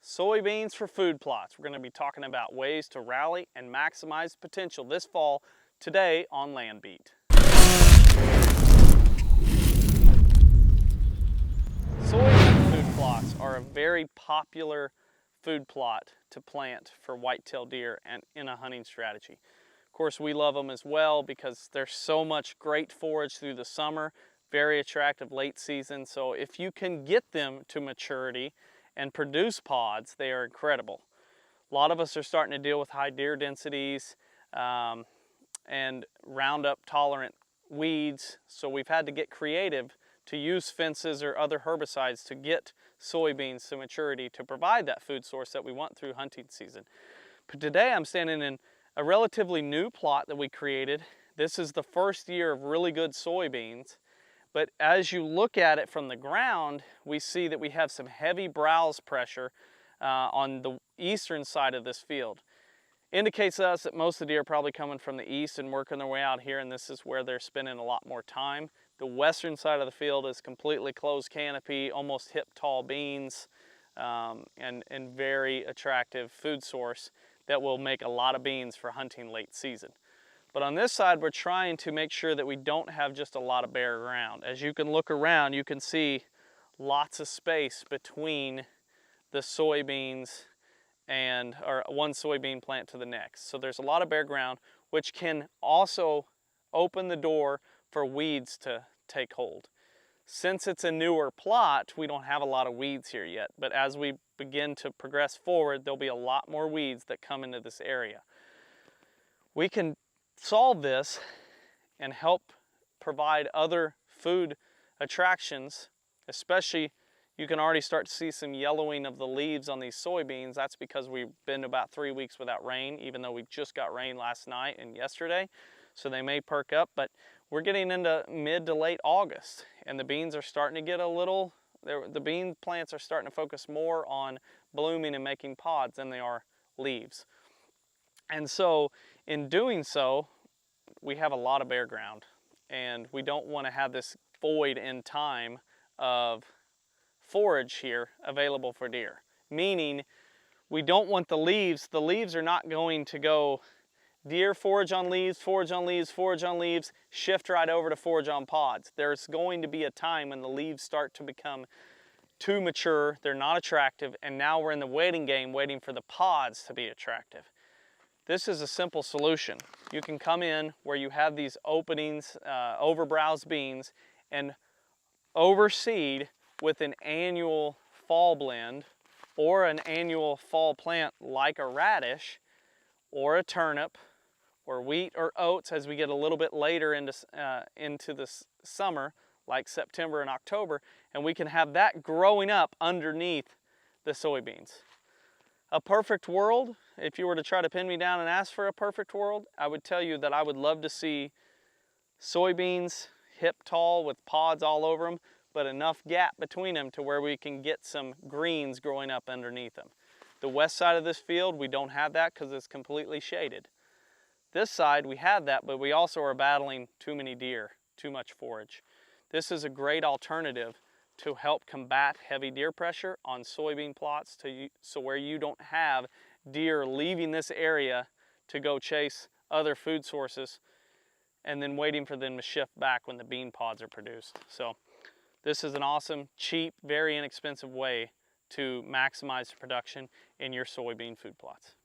Soybeans for food plots. We're going to be talking about ways to rally and maximize potential this fall today on Land Beat. Soybean food plots are a very popular food plot to plant for whitetail deer and in a hunting strategy. Of course, we love them as well because there's so much great forage through the summer, very attractive late season. So if you can get them to maturity and produce pods, they are incredible. A lot of us are starting to deal with high deer densities and Roundup tolerant weeds. So we've had to get creative to use fences or other herbicides to get soybeans to maturity to provide that food source that we want through hunting season. But today I'm standing in a relatively new plot that we created. This is the first year of really good soybeans. But as you look at it from the ground, we see that we have some heavy browse pressure on the eastern side of this field. Indicates to us that most of the deer are probably coming from the east and working their way out here, and this is where they're spending a lot more time. The western side of the field is completely closed canopy, almost hip tall beans, and very attractive food source that will make a lot of beans for hunting late season. But on this side, we're trying to make sure that we don't have just a lot of bare ground. As you can look around, you can see lots of space between the soybeans or one soybean plant to the next. So there's a lot of bare ground, which can also open the door for weeds to take hold. Since it's a newer plot, we don't have a lot of weeds here yet, but as we begin to progress forward, there'll be a lot more weeds that come into this area. We can solve this and help provide other food attractions, especially you can already start to see some yellowing of the leaves on these soybeans. That's because we've been about 3 weeks without rain, even though we just got rain last night and yesterday. So they may perk up, but we're getting into mid to late August and the beans are starting to get a little, the bean plants are starting to focus more on blooming and making pods than they are leaves. And so in doing so, we have a lot of bare ground and we don't want to have this void in time of forage here available for deer. Meaning we don't want the leaves are not going to go deer forage on leaves, forage on leaves, forage on leaves, shift right over to forage on pods. There's going to be a time when the leaves start to become too mature, they're not attractive, and now we're in the waiting game waiting for the pods to be attractive. This is a simple solution. You can come in where you have these openings, overbrowse beans, and overseed with an annual fall blend or an annual fall plant like a radish or a turnip or wheat or oats as we get a little bit later into the summer, like September and October, and we can have that growing up underneath the soybeans. A perfect world, if you were to try to pin me down and ask for a perfect world, I would tell you that I would love to see soybeans hip tall with pods all over them, but enough gap between them to where we can get some greens growing up underneath them. The west side of this field, we don't have that because it's completely shaded. This side, we have that, but we also are battling too many deer, too much forage. This is a great alternative to help combat heavy deer pressure on soybean plots so where you don't have deer leaving this area to go chase other food sources and then waiting for them to shift back when the bean pods are produced. So this is an awesome, cheap, very inexpensive way to maximize production in your soybean food plots.